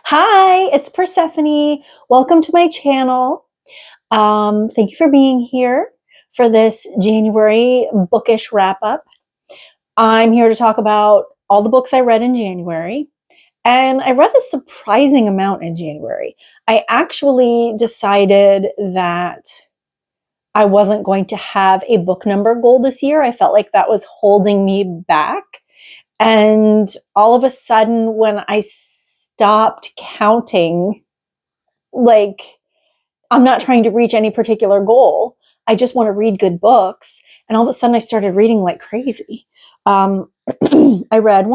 Hi, it's Persephone. Welcome to my channel. Thank you for being here for this January bookish wrap up. I'm here to talk about all the books I read in January, and I read a surprising amount in January. I actually decided that I wasn't going to have a book number goal this year. I felt like that was holding me back. And all of a sudden, when I stopped counting, like, I'm not trying to reach any particular goal. I just want to read good books. And all of a sudden, I started reading like crazy. I read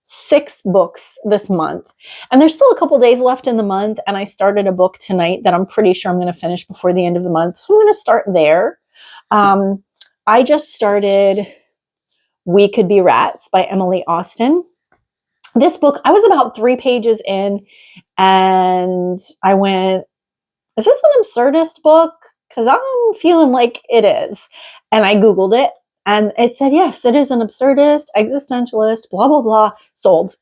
6 books this month. And there's still a couple days left in the month. And I started a book tonight that I'm pretty sure I'm going to finish before the end of the month. So I'm going to start there. I just started We Could Be Rats by Emily Austen. This book, I was about 3 pages in and I went, is this an absurdist book? Because I'm feeling like it is. And I Googled it and it said, yes, it is an absurdist, existentialist, blah, blah, blah. Sold.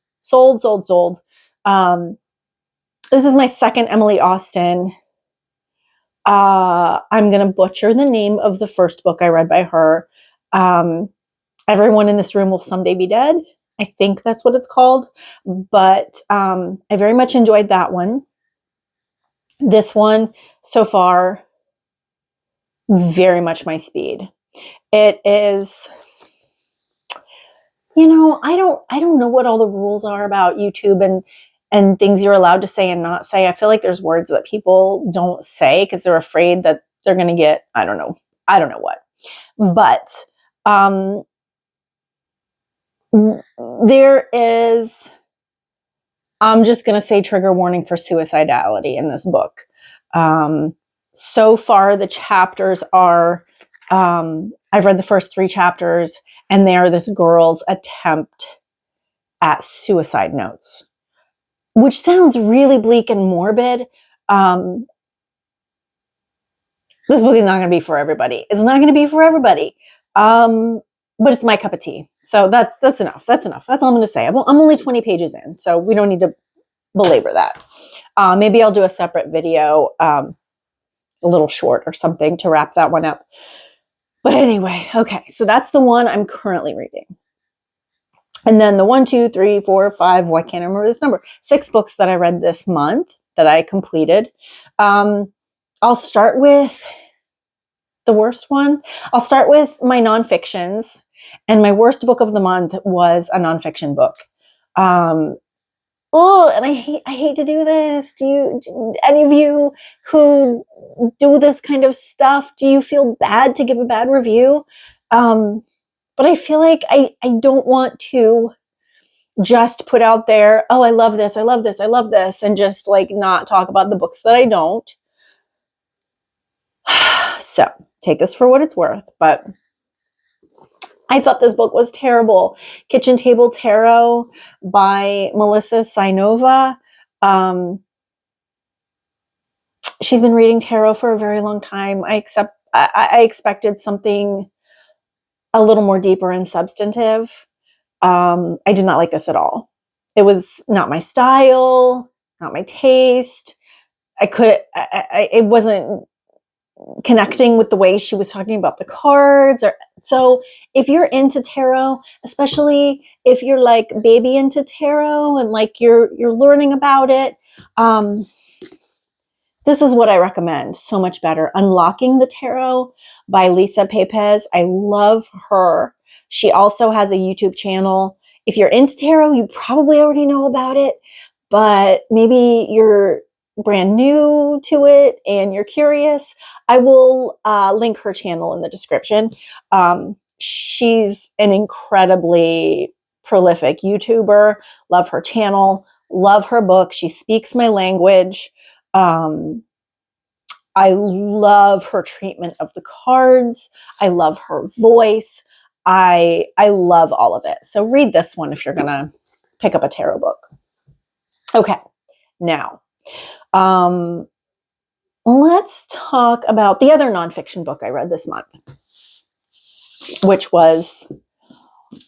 This is my second Emily Austen. I'm going to butcher the name of the first book I read by her. Everyone in this room will someday be dead. I think that's what it's called. But I very much enjoyed that one. This one, so far, very much my speed. It is, I don't know what all the rules are about YouTube and things you're allowed to say and not say. I feel like there's words that people don't say because they're afraid that they're going to get, I don't know what. But there is, I'm just going to say trigger warning for suicidality in this book. So far, the chapters are, I've read the first 3 chapters, and they are this girl's attempt at suicide notes, which sounds really bleak and morbid. This book is not going to be for everybody. It's not going to be for everybody. But it's my cup of tea. So that's enough. That's enough. That's all I'm going to say. I'm only 20 pages in, so we don't need to belabor that. Maybe I'll do a separate video, a little short or something to wrap that one up. But anyway, okay. So that's the one I'm currently reading. And then the 1, 2, 3, 4, 5, why can't I remember this number? 6 books that I read this month that I completed. I'll start with the worst one. I'll start with my nonfictions. And my worst book of the month was a nonfiction book. And I hate to do this. Do any of you who do this kind of stuff, do you feel bad to give a bad review? But I feel like I don't want to just put out there, oh, I love this, and just like not talk about the books that I don't. So take this for what it's worth, but I thought this book was terrible. Kitchen Table Tarot by Melissa Sainova. She's been reading tarot for a very long time. I expected something a little more deeper and substantive. I did not like this at all. It was not my style, not my taste. It wasn't connecting with the way she was talking about the cards. So if you're into tarot, especially if you're like baby into tarot and like you're learning about it, this is what I recommend so much better. Unlocking the Tarot by Lisa Pepez. I love her. She also has a YouTube channel. If you're into tarot, you probably already know about it, but maybe you're brand new to it and you're curious. I will link her channel in the description. She's an incredibly prolific YouTuber. Love her channel. Love her book. She speaks my language. I love her treatment of the cards. I love her voice. I love all of it. So read this one if you're going to pick up a tarot book. Okay. Now, let's talk about the other nonfiction book I read this month, which was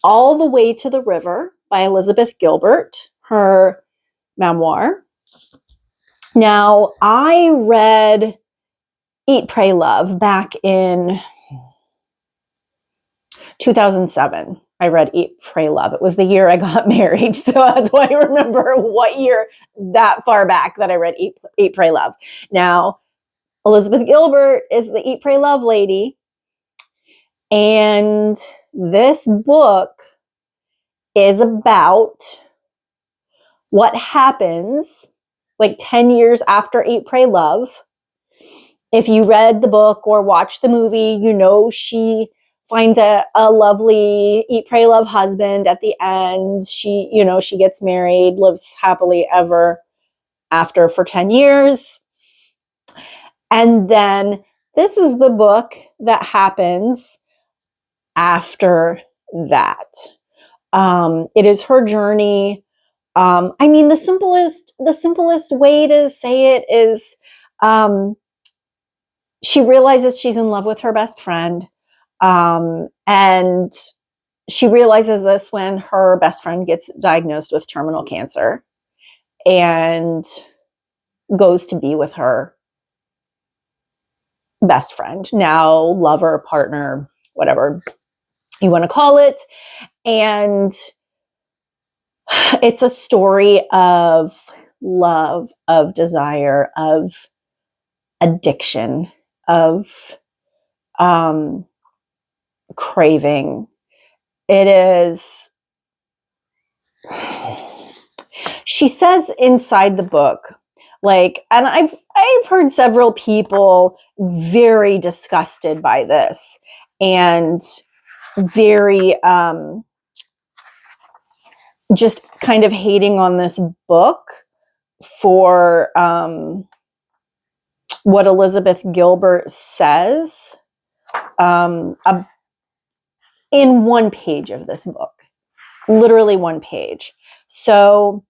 All the Way to the River by Elizabeth Gilbert, her memoir. Now, I read Eat, Pray, Love back in 2007. I read Eat, Pray, Love. It was the year I got married. So that's why I remember what year that far back that I read Eat, Pray, Love. Now, Elizabeth Gilbert is the Eat, Pray, Love lady. And this book is about what happens like 10 years after Eat, Pray, Love. If you read the book or watched the movie, you know she finds a lovely Eat, Pray, Love husband at the end. She gets married, lives happily ever after for 10 years. And then this is the book that happens after that. It is her journey. I mean, the simplest way to say it is, she realizes she's in love with her best friend. And she realizes this when her best friend gets diagnosed with terminal cancer and goes to be with her best friend, now lover, partner, whatever you want to call it. And it's a story of love, of desire, of addiction, of craving. It is, she says inside the book, like, and I've heard several people very disgusted by this and very just kind of hating on this book for what Elizabeth Gilbert says in one page of this book, literally one page. So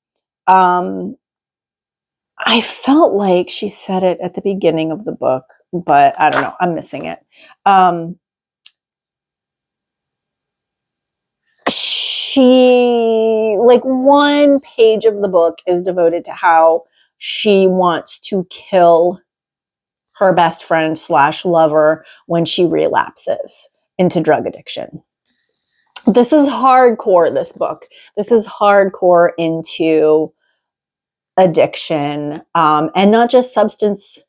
I felt like she said it at the beginning of the book, but I don't know, I'm missing it. She, like, one page of the book is devoted to how she wants to kill her best friend / lover when she relapses into drug addiction. This is hardcore, this book. This is hardcore into addiction, and not just substance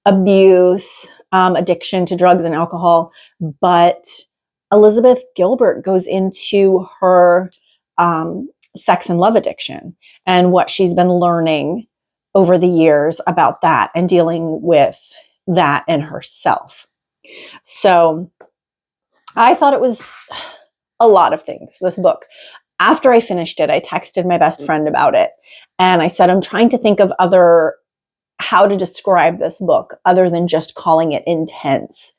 abuse, addiction to drugs and alcohol, but Elizabeth Gilbert goes into her sex and love addiction and what she's been learning over the years about that and dealing with that in herself. So I thought it was a lot of things, this book. After I finished it, I texted my best friend about it. And I said, I'm trying to think of how to describe this book other than just calling it intense.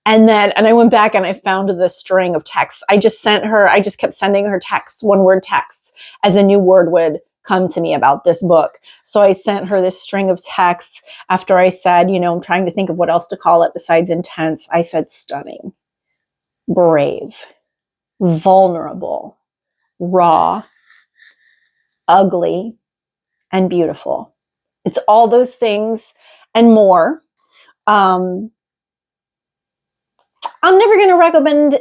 And I went back and I found the string of texts. I just kept sending her texts, one-word texts, as a new word would come to me about this book. So I sent her this string of texts after I said, I'm trying to think of what else to call it besides intense. I said stunning, brave, vulnerable, raw, ugly, and beautiful. It's all those things and more. I'm never going to recommend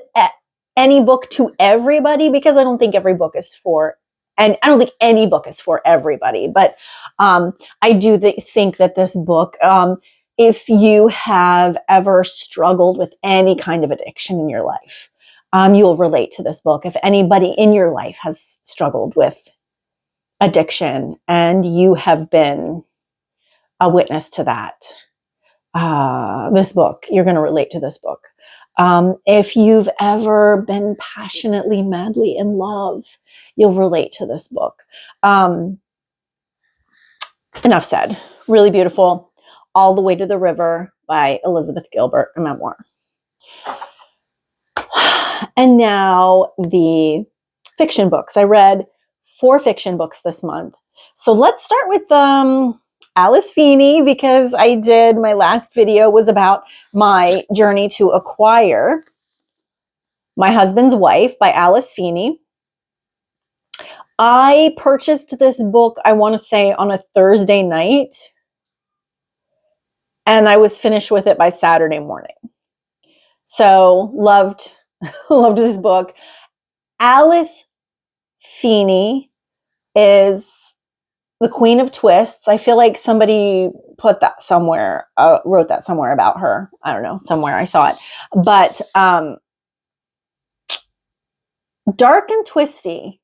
any book to everybody because I don't think every book is for, and I don't think any book is for everybody. But I do think that this book, if you have ever struggled with any kind of addiction in your life, you'll relate to this book. If anybody in your life has struggled with addiction and you have been a witness to that, this book, you're going to relate to this book. If you've ever been passionately, madly in love, you'll relate to this book. Enough said. Really beautiful. All the Way to the River by Elizabeth Gilbert, a memoir. And now the fiction books. I read 4 fiction books this month. So let's start with Alice Feeney, because my last video was about my journey to acquire My Husband's Wife by Alice Feeney. I purchased this book, I want to say, on a Thursday night, and I was finished with it by Saturday morning. So loved this book. Alice Feeney is the queen of twists. I feel like somebody put that somewhere, wrote that somewhere about her. I don't know, somewhere I saw it. But dark and twisty.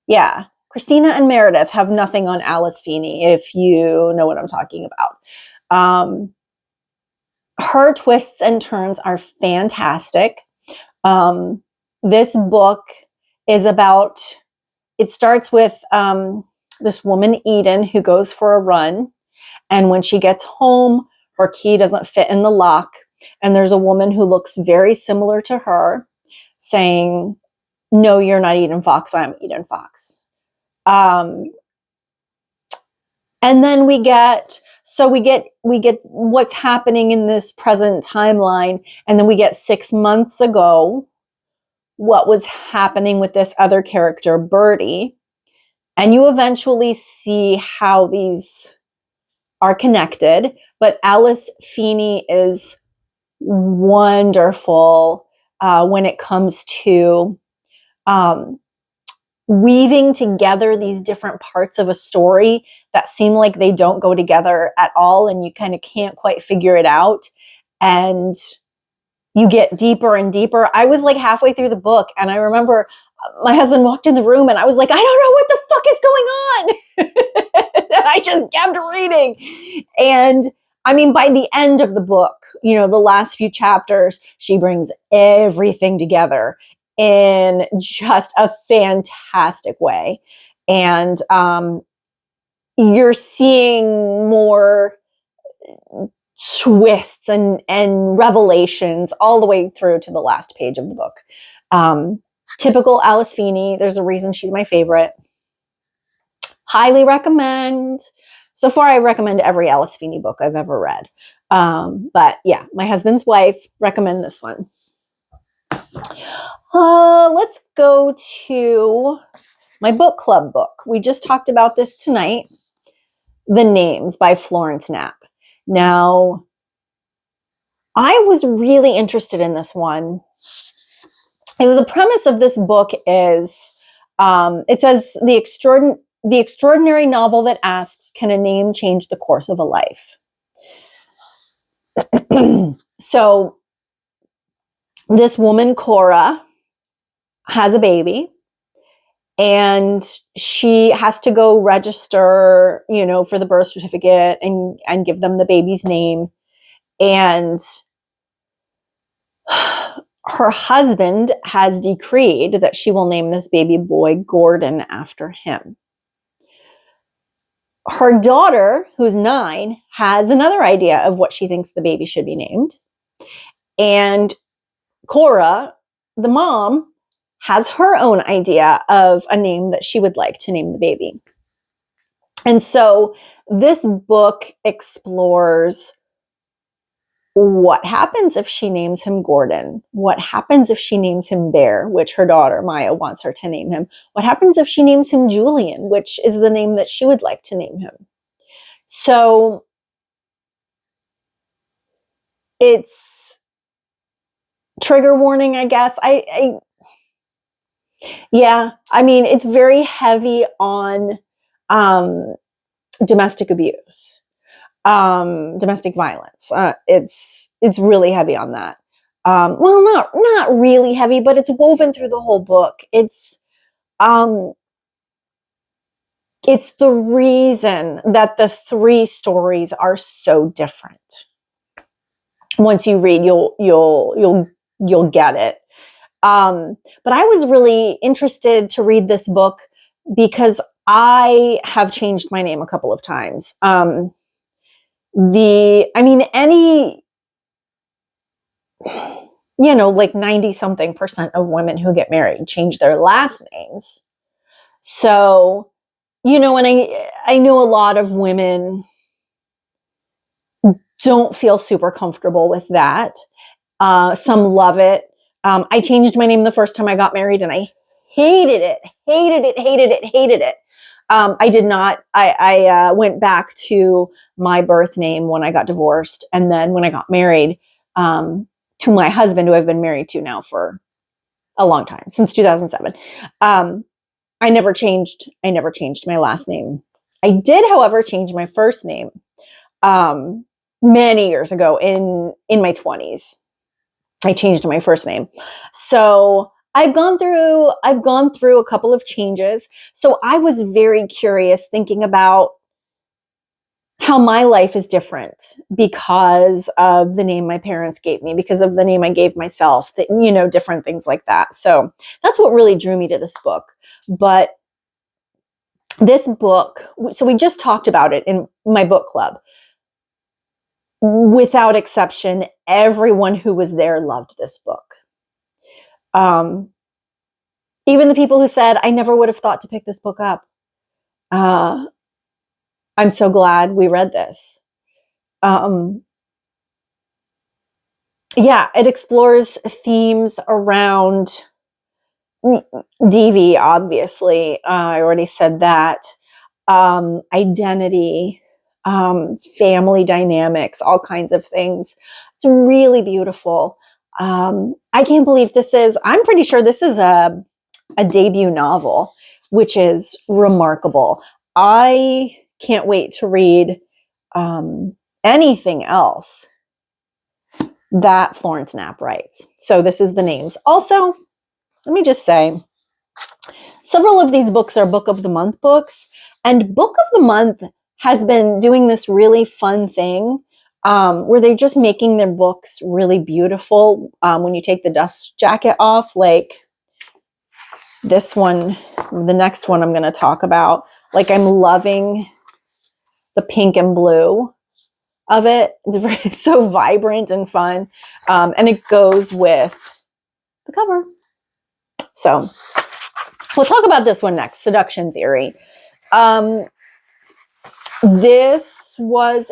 Yeah. Christina and Meredith have nothing on Alice Feeney, if you know what I'm talking about. Her twists and turns are fantastic. This book is about, it starts with this woman, Eden, who goes for a run. And when she gets home, her key doesn't fit in the lock. And there's a woman who looks very similar to her saying, no, you're not Eden Fox, I'm Eden Fox. And then we get what's happening in this present timeline. And then we get 6 months ago, what was happening with this other character, Birdie. And you eventually see how these are connected. But Alice Feeney is wonderful when it comes to weaving together these different parts of a story that seem like they don't go together at all, and you kind of can't quite figure it out. And you get deeper and deeper. I was like halfway through the book, and I remember my husband walked in the room, and I was like, I don't know what the fuck is going on. And I just kept reading. And I mean, by the end of the book, the last few chapters, she brings everything together in just a fantastic way. And you're seeing more twists and revelations all the way through to the last page of the book. Typical Alice Feeney. There's a reason she's my favorite. Highly recommend. So far, I recommend every Alice Feeney book I've ever read. But yeah, my husband's wife, recommend this one. Let's go to my book club book. We just talked about this tonight. The Names by Florence Knapp. Now, I was really interested in this one. And the premise of this book is, it says, the extraordinary novel that asks, can a name change the course of a life? So, this woman, Cora, has a baby, and she has to go register, for the birth certificate and give them the baby's name. And her husband has decreed that she will name this baby boy Gordon after him. Her daughter, who's 9, has another idea of what she thinks the baby should be named. And Cora, the mom, has her own idea of a name that she would like to name the baby. And so this book explores what happens if she names him Gordon? What happens if she names him Bear, which her daughter Maya wants her to name him? What happens if she names him Julian, which is the name that she would like to name him? So it's trigger warning, I guess. I mean, it's very heavy on domestic abuse. Domestic violence. It's really heavy on that. Well, not really heavy, but it's woven through the whole book. It's the reason that the 3 stories are so different. Once you read, you'll get it. But I was really interested to read this book because I have changed my name a couple of times. Any, like 90-something% of women who get married change their last names. So, and I know a lot of women don't feel super comfortable with that. Some love it. I changed my name the first time I got married, and I hated it, hated it, hated it, hated it. I did not. I went back to my birth name when I got divorced. And then when I got married to my husband, who I've been married to now for a long time, since 2007. I never changed my last name. I did, however, change my first name many years ago in my 20s. I changed my first name. So I've gone through a couple of changes. So I was very curious thinking about how my life is different because of the name my parents gave me, because of the name I gave myself, that, you know, different things like that. So that's what really drew me to this book. But this book, so we just talked about it in my book club. Without exception, everyone who was there loved this book. Even the people who said, I never would have thought to pick this book up. I'm so glad we read this. Yeah, it explores themes around DV, obviously. I already said that. Identity, family dynamics, all kinds of things. It's really beautiful. I can't believe I'm pretty sure this is a debut novel, which is remarkable. I can't wait to read anything else that Florence Knapp writes. So this is the names. Also, let me just say, several of these books are Book of the Month books, and Book of the Month has been doing this really fun thing where they're just making their books really beautiful when you take the dust jacket off, like this one, the next one I'm going to talk about. Like, I'm loving the pink and blue of it. It's so vibrant and fun. And it goes with the cover. So we'll talk about this one next, Seduction Theory. This was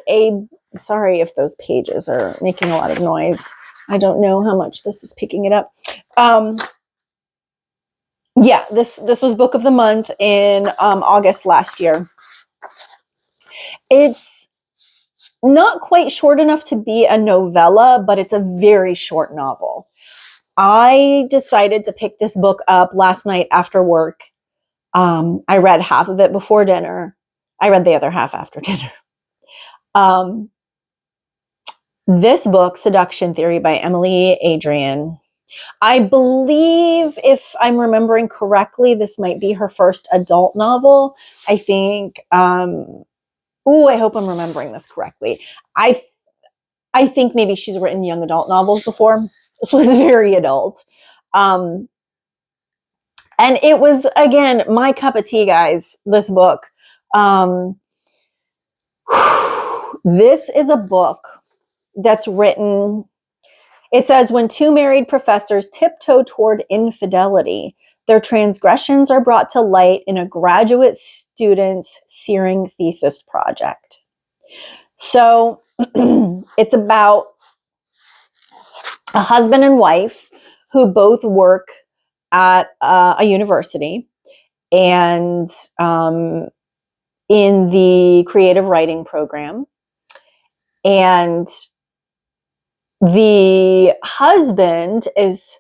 sorry if those pages are making a lot of noise. I don't know how much this is picking it up. Yeah, this was Book of the Month in August last year. It's not quite short enough to be a novella, but it's a very short novel. I decided to pick this book up last night after work. I read half of it before dinner. I read the other half after dinner. This book, Seduction Theory by Emily Adrian, I believe, if I'm remembering correctly, this might be her first adult novel. I think, I hope I'm remembering this correctly. I think maybe she's written young adult novels before. This was very adult. And it was, again, my cup of tea, guys, this book. This is a book that's written, it says, when two married professors tiptoe toward infidelity, their transgressions are brought to light in a graduate student's searing thesis project. So it's about a husband and wife who both work at a university and in the creative writing program. And the husband is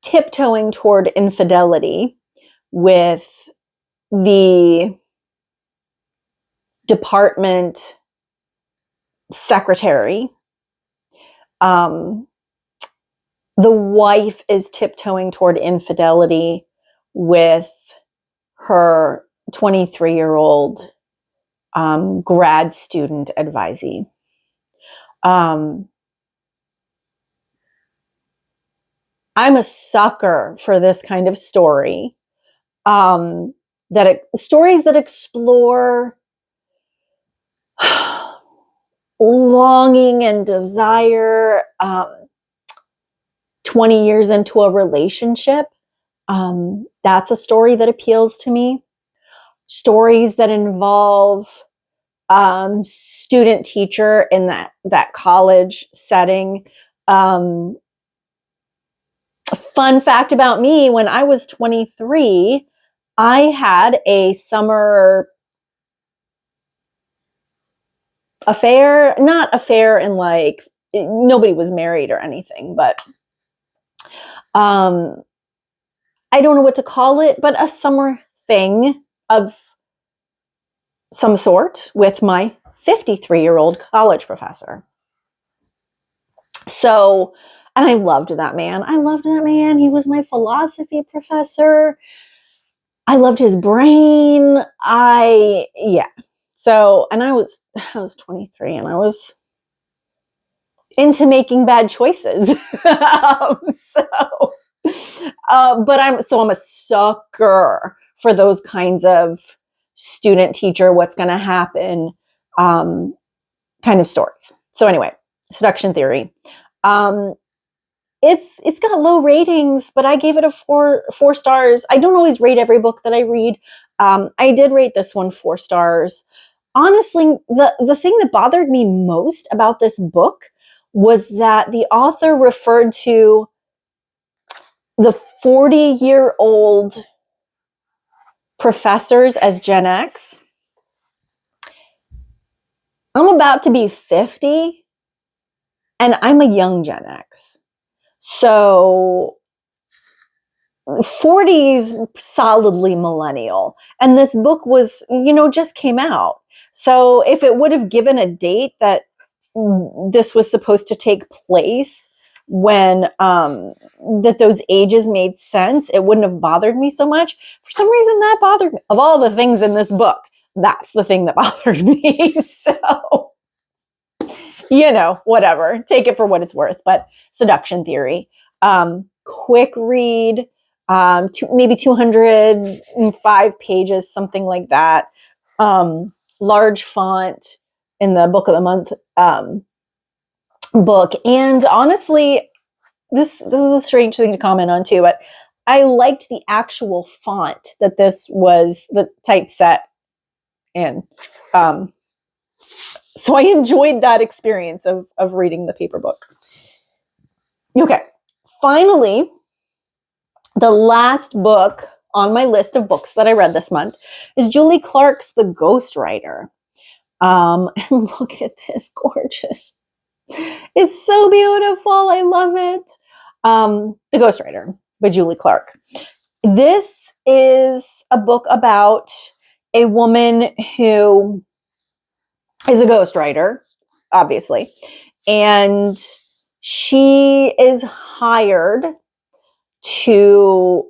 tiptoeing toward infidelity with the department secretary. The wife is tiptoeing toward infidelity with her 23-year-old grad student advisee. I'm a sucker for this kind of story. Stories that explore longing and desire 20 years into a relationship. That's a story that appeals to me. Stories that involve student teacher in that college setting. Fun fact about me, when I was 23, I had a summer affair, not affair in like, nobody was married or anything, but I don't know what to call it, but a summer thing of some sort with my 53-year-old college professor. So, and I loved that man. I loved that man. He was my philosophy professor. I loved his brain. Yeah. So, and I was 23 and I was into making bad choices. But I'm a sucker for those kinds of student teacher, what's going to happen, kind of stories. So anyway, Seduction Theory. It's got low ratings, but I gave it a four stars. I don't always rate every book that I read. I did rate this one 4 stars. Honestly, the thing that bothered me most about this book was that the author referred to the 40-year-old professors as Gen X. I'm about to be 50, and I'm a young Gen X. So 40s, solidly millennial. And this book was, just came out. So if it would have given a date that this was supposed to take place when that those ages made sense, it wouldn't have bothered me so much. For some reason, that bothered me. Of all the things in this book, that's the thing that bothered me. So, whatever. Take it for what it's worth. But Seduction Theory. Quick read. Maybe 205 pages, something like that. Large font in the book of the month book. And honestly, this is a strange thing to comment on too, but I liked the actual font that this was the typeset in. So I enjoyed that experience of reading the paper book. Okay, finally, the last book on my list of books that I read this month is Julie Clark's The Ghostwriter. And look at this, gorgeous. It's so beautiful. I love it. The Ghostwriter by Julie Clark. This is a book about a woman who is a ghostwriter, obviously, and she is hired to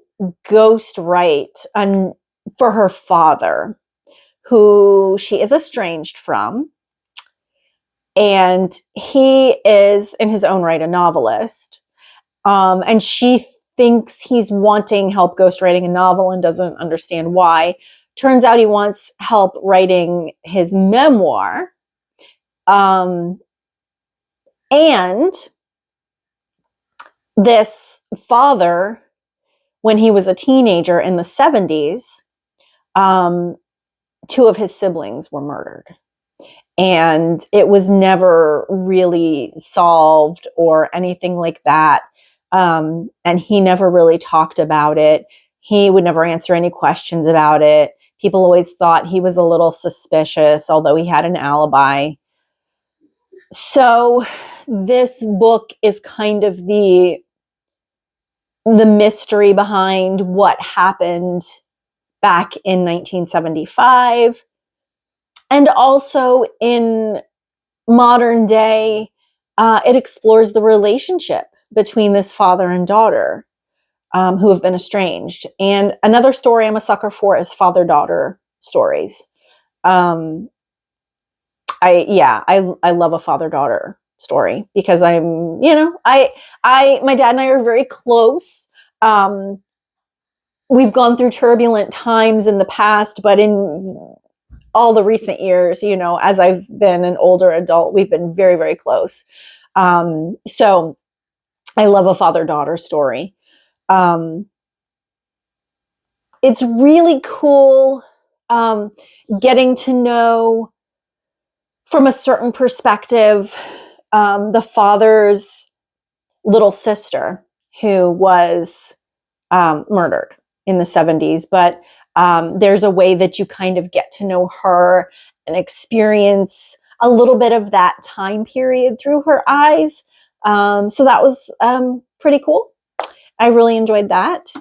ghostwrite for her father, who she is estranged from. And he is, in his own right, a novelist. And she thinks he's wanting help ghostwriting a novel and doesn't understand why. Turns out he wants help writing his memoir. And this father, when he was a teenager in the 70s, 2 of his siblings were murdered. And it was never really solved or anything like that. And he never really talked about it. He would never answer any questions about it. People always thought he was a little suspicious, although he had an alibi. So this book is kind of the mystery behind what happened back in 1975. And also in modern day, it explores the relationship between this father and daughter who have been estranged. And another story I'm a sucker for is father-daughter stories. I love a father-daughter story because my dad and I are very close. We've gone through turbulent times in the past, but in all the recent years, as I've been an older adult, we've been very, very close. So I love a father-daughter story. It's really cool getting to know from a certain perspective the father's little sister, who was murdered in the 70s, but there's a way that you kind of get to know her and experience a little bit of that time period through her eyes. So that was pretty cool. I really enjoyed that.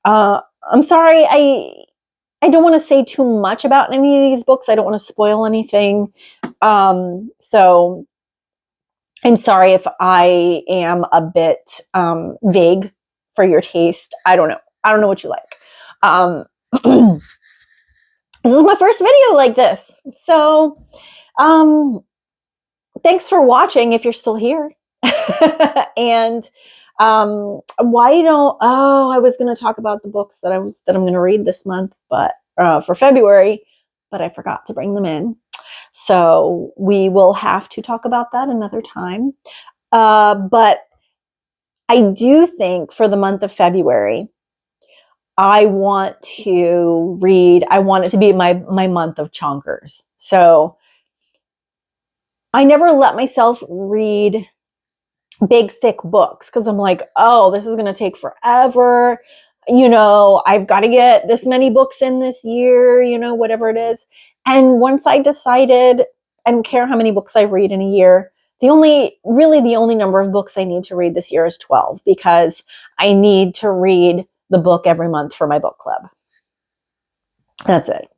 I'm sorry, I don't want to say too much about any of these books. I don't want to spoil anything. So I'm sorry if I am a bit vague for your taste. I don't know. I don't know what you like. This is my first video like this. So thanks for watching if you're still here. And why don't, I was going to talk about the books that I'm going to read this month, but for February, but I forgot to bring them in. So we will have to talk about that another time. But I do think for the month of February, I want it to be my month of chonkers. So I never let myself read big, thick books because I'm like, oh, this is going to take forever. I've got to get this many books in this year, whatever it is. And once I decided, I don't care how many books I read in a year, the only number of books I need to read this year is 12 because I need to read the book every month for my book club. That's it.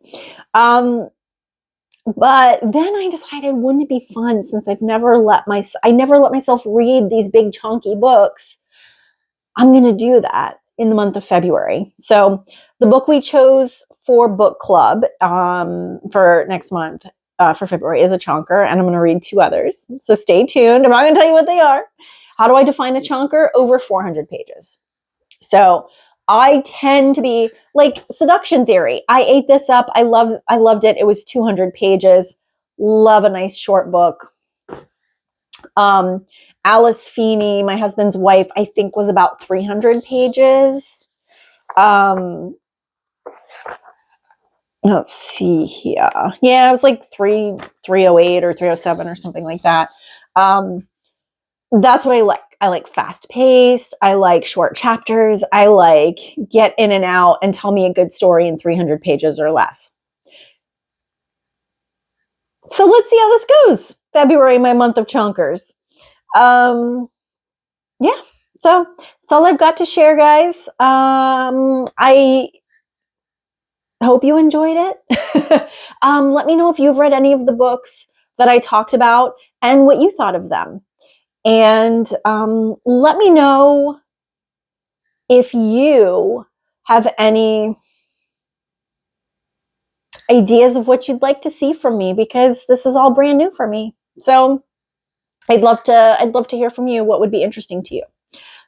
But then I decided, wouldn't it be fun since I never let myself read these big chunky books? I'm going to do that in the month of February. So the book we chose for book club for next month, for February, is a chunker, and I'm going to read 2 others. So stay tuned. I'm not going to tell you what they are. How do I define a chunker? Over 400 pages. So I tend to be like Seduction Theory. I ate this up. I loved it. It was 200 pages. Love a nice short book. Alice Feeney, my husband's wife, I think was about 300 pages. Let's see here. Yeah, it was like 308 or 307 or something like that. That's what I like. I like fast paced. I like short chapters. I like get in and out and tell me a good story in 300 pages or less. So let's see how this goes. February, my month of chunkers. Yeah, so that's all I've got to share, guys. I hope you enjoyed it. Let me know if you've read any of the books that I talked about and what you thought of them. And let me know if you have any ideas of what you'd like to see from me, because this is all brand new for me. So I'd love to hear from you what would be interesting to you.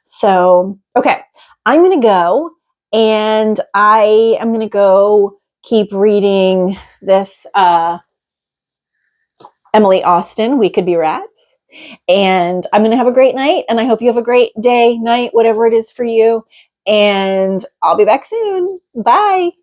So, okay, I'm going to go, and I am going to go keep reading this Emily Austen, We Could Be Rats. And I'm going to have a great night, and I hope you have a great day, night, whatever it is for you. And I'll be back soon. Bye.